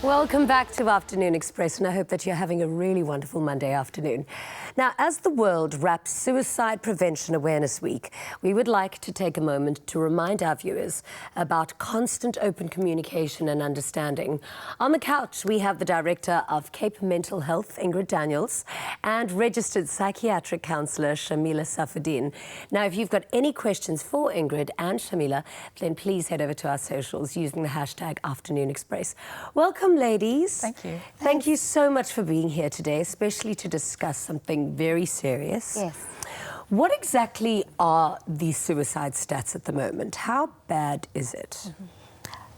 Welcome back to Afternoon Express, and I hope that you're having a really wonderful Monday afternoon. Now, as the world wraps Suicide Prevention Awareness Week, we would like to take a moment to remind our viewers about constant open communication and understanding. On the couch, we have the Director of Cape Mental Health, Ingrid Daniels, and registered psychiatric counsellor, Shaamiela Safodien. Now, if you've got any questions for Ingrid and Shaameila, then please head over to our socials using the hashtag Afternoon Express. Welcome, ladies. Thank you. Thank you so much for being here today, especially to discuss something very serious. Yes. What exactly are the suicide stats at the moment? How bad is it?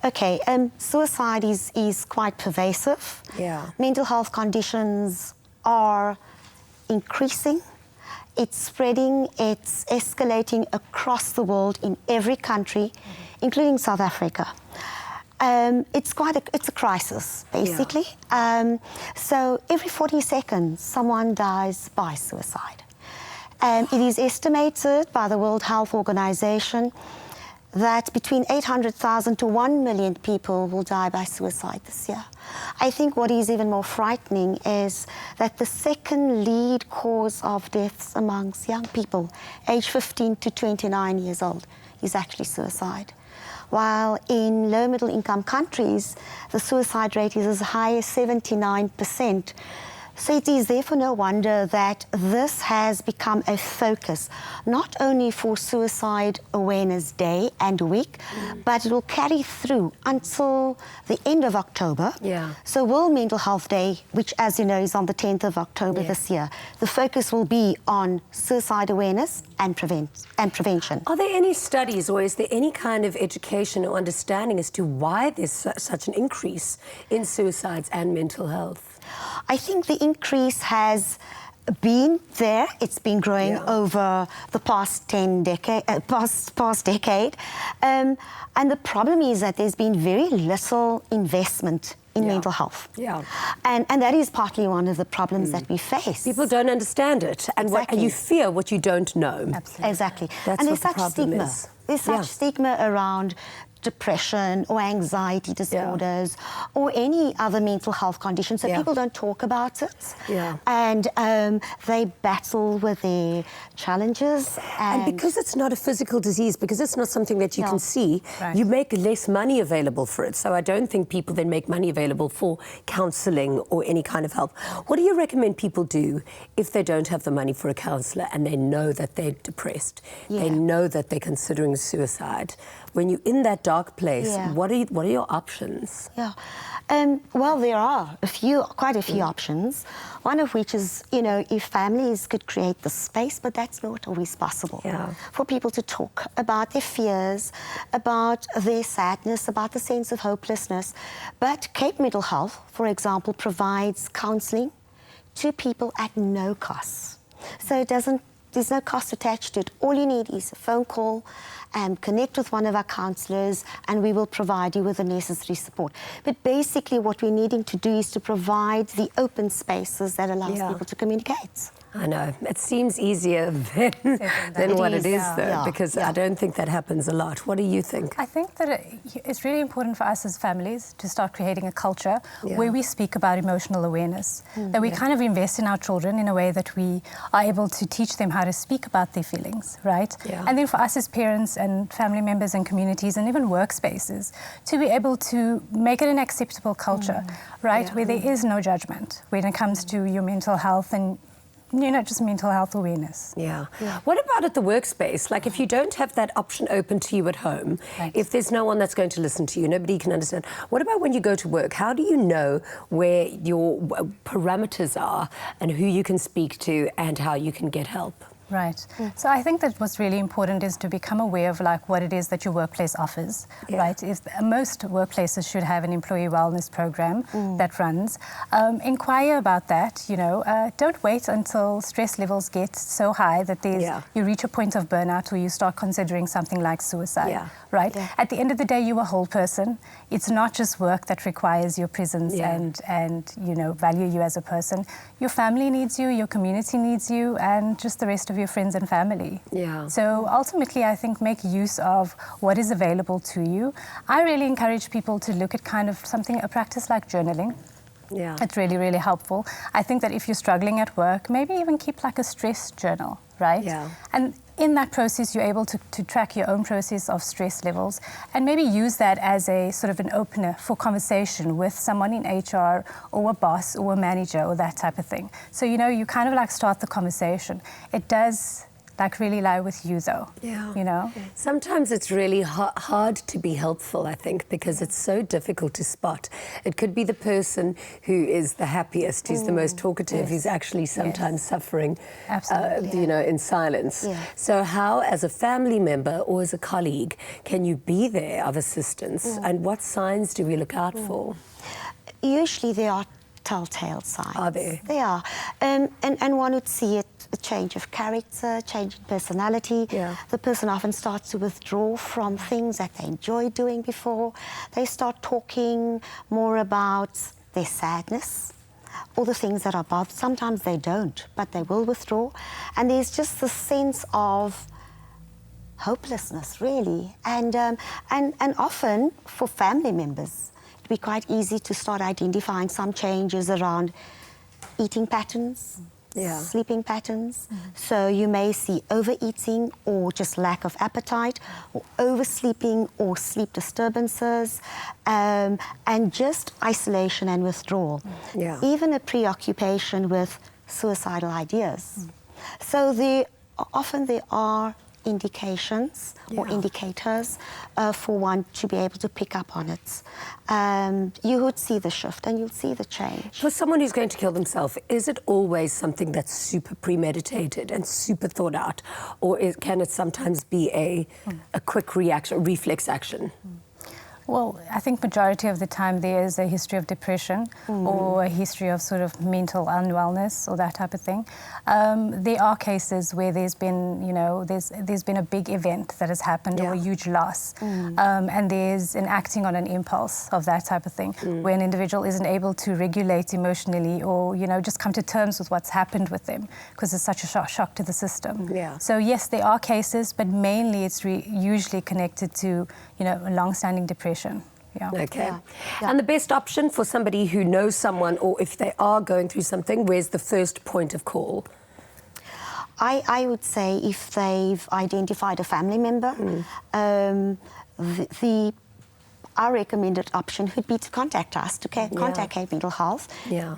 Okay, suicide is quite pervasive. Yeah. Mental health conditions are increasing. It's spreading, it's escalating across the world in every country, including South Africa. It's a crisis, basically. Yeah. So every 40 seconds, someone dies by suicide. It is estimated by the World Health Organization that between 800,000 to 1 million people will die by suicide this year. I think what is even more frightening is that the second lead cause of deaths amongst young people, aged 15 to 29 years old, is actually suicide. While in low middle income countries, the suicide rate is as high as 79%. So it is therefore no wonder that this has become a focus, not only for Suicide Awareness Day and Week, but it will carry through until the end of October. Yeah. So World Mental Health Day, which as you know is on the 10th of October this year, the focus will be on suicide awareness and prevention. Are there any studies or is there any kind of education or understanding as to why there's such an increase in suicides and mental health? I think the increase has been there. It's been growing over the past decade. And the problem is that there's been very little investment in mental health. Yeah. And that is partly one of the problems that we face. People don't understand it, and, and you fear what you don't know. Absolutely. Exactly. That's and there's what the such problem stigma. is. There's such stigma around depression or anxiety disorders or any other mental health condition, so people don't talk about it. And they battle with their challenges. And because it's not a physical disease, because it's not something that you can see, you make less money available for it. So I don't think people then make money available for counselling or any kind of help. What do you recommend people do if they don't have the money for a counsellor and they know that they're depressed, they know that they're considering suicide? When you're in that dark place, what are your options? Well, there are quite a few options. One of which is, if families could create the space, but that's not always possible. For people to talk about their fears, about their sadness, about the sense of hopelessness. But Cape Mental Health, for example, provides counselling to people at no cost. So there's no cost attached to it. All you need is a phone call, connect with one of our counsellors, and we will provide you with the necessary support. But basically what we're needing to do is to provide the open spaces that allows people to communicate. I know. It seems easier than what it is, though, because I don't think that happens a lot. What do you think? I think that it's really important for us as families to start creating a culture where we speak about emotional awareness, that we kind of invest in our children in a way that we are able to teach them how to speak about their feelings, right? And then for us as parents and family members and communities and even workspaces to be able to make it an acceptable culture, right, where there is no judgment when it comes to your mental health and just mental health awareness. What about at the workspace? Like if you don't have that option open to you at home, if there's no one that's going to listen to you, nobody can understand. What about when you go to work? How do you know where your parameters are and who you can speak to and how you can get help? Right. So I think that what's really important is to become aware of what it is that your workplace offers, right? Most workplaces should have an employee wellness program that runs. Inquire about that, don't wait until stress levels get so high that you reach a point of burnout or you start considering something like suicide, right? At the end of the day, you're a whole person. It's not just work that requires your presence and value you as a person. Your family needs you, your community needs you, and just the rest of your your friends and family. Yeah. So ultimately, I think make use of what is available to you. I really encourage people to look at kind of a practice like journaling. Yeah. It's really, really helpful. I think that if you're struggling at work, maybe even keep like a stress journal, right? Yeah. And in that process, you're able to track your own process of stress levels and maybe use that as a sort of an opener for conversation with someone in HR or a boss or a manager or that type of thing. So, you know, you kind of like start the conversation. It does like really lie with you though, you know? Sometimes it's really hard to be helpful, I think, because it's so difficult to spot. It could be the person who is the happiest, who's the most talkative, who's actually sometimes suffering, you know, in silence. So how, as a family member or as a colleague, can you be there of assistance? And what signs do we look out for? Usually there are telltale signs. Are there? They are. And one would see it, a change of character, change in personality. The person often starts to withdraw from things that they enjoyed doing before. They start talking more about their sadness, all the things that are bothered. Sometimes they don't, but they will withdraw. And there's just this sense of hopelessness, really. And often for family members, it'd be quite easy to start identifying some changes around eating patterns, sleeping patterns. So you may see overeating or just lack of appetite, or oversleeping or sleep disturbances, and just isolation and withdrawal. Even a preoccupation with suicidal ideas. So often there are indications or indicators for one to be able to pick up on it. You would see the shift and you'll see the change. For someone who's going to kill themselves, is it always something that's super premeditated and super thought out? Or can it sometimes be a quick reaction, a reflex action? Well, I think majority of the time there is a history of depression or a history of sort of mental unwellness or that type of thing. There are cases where there's been, you know, there's been a big event that has happened or a huge loss, and there's an acting on an impulse of that type of thing, where an individual isn't able to regulate emotionally or, you know, just come to terms with what's happened with them because it's such a shock to the system. So yes, there are cases, but mainly it's usually connected to, you know, a long-standing depression. Okay. And the best option for somebody who knows someone, or if they are going through something, where's the first point of call? I would say if they've identified a family member, our recommended option would be to contact us, to contact Cape Mental Health.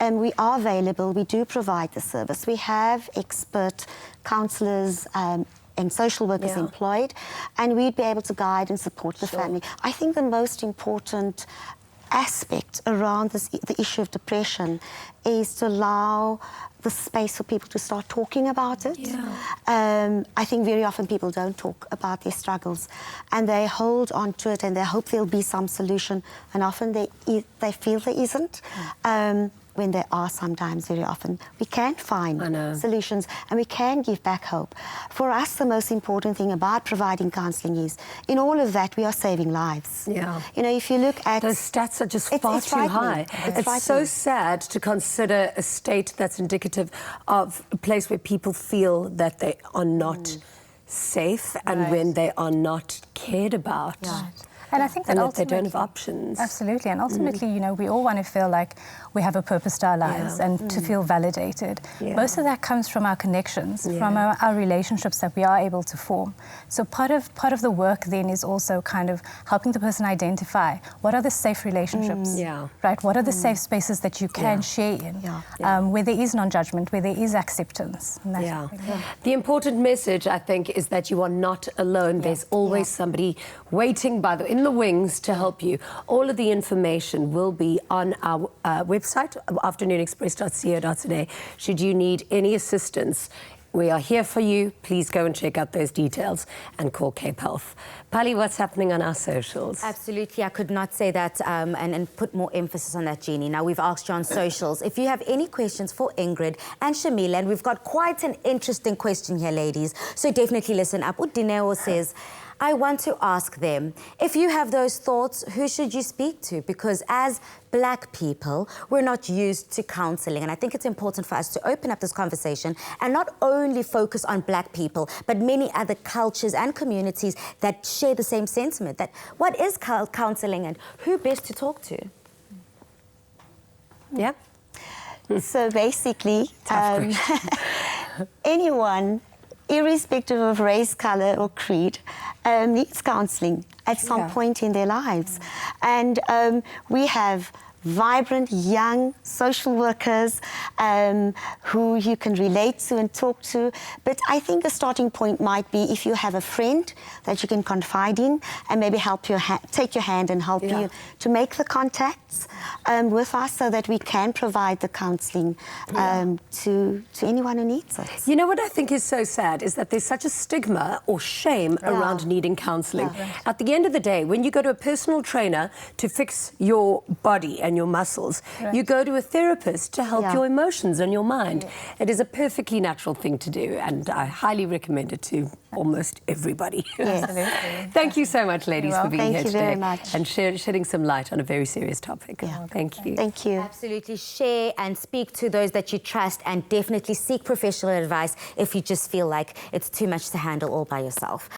And we are available. We do provide the service. We have expert counsellors and social workers employed, and we'd be able to guide and support the family. I think the most important aspect around the issue of depression is to allow the space for people to start talking about it. I think very often people don't talk about their struggles and they hold on to it and they hope there'll be some solution, and often they feel there isn't. When there are sometimes, very often, we can find solutions and we can give back hope. For us, the most important thing about providing counselling is, in all of that, we are saving lives. You know, if you look at... Those stats are just far too high. It's so sad to consider a state that's indicative of a place where people feel that they are not safe and when they are not cared about. And I think that ultimately, they don't have options. Absolutely, and ultimately, you know, we all want to feel like we have a purpose to our lives and to feel validated. Most of that comes from our connections, from our relationships that we are able to form. So part of the work then is also kind of helping the person identify what are the safe relationships, right? What are the safe spaces that you can share in, where there is non-judgment, where there is acceptance. And The important message, I think, is that you are not alone. There's always somebody waiting in the wings to help you. All of the information will be on our website, afternoonexpress.co.za. Should you need any assistance, we are here for you. Please go and check out those details and call Cape Health. Pali, what's happening on our socials? Absolutely, I could not say that and put more emphasis on that, Jeannie. Now, we've asked you on socials if you have any questions for Ingrid and Shaamiela, and we've got quite an interesting question here, ladies, so definitely listen up. Udineo says, I want to ask them, if you have those thoughts, who should you speak to? Because as Black people, we're not used to counselling. And I think it's important for us to open up this conversation and not only focus on Black people, but many other cultures and communities that share the same sentiment. That what is counselling and who best to talk to? Yeah. So basically, anyone, irrespective of race, colour or creed, needs counselling at some point in their lives. And we have vibrant, young social workers who you can relate to and talk to. But I think a starting point might be if you have a friend that you can confide in and maybe help you take your hand and help you to make the contacts with us so that we can provide the counselling to anyone who needs it. You know what I think is so sad is that there's such a stigma or shame around needing counselling. At the end of the day, when you go to a personal trainer to fix your body and your muscles, you go to a therapist to help your emotions and your mind. It is a perfectly natural thing to do, and I highly recommend it to almost everybody. Absolutely. Thank you so much, ladies, for being here today. Thank you very much. And shedding some light on a very serious topic. Thank you. Thank you. Absolutely. Share and speak to those that you trust, and definitely seek professional advice if you just feel like it's too much to handle all by yourself.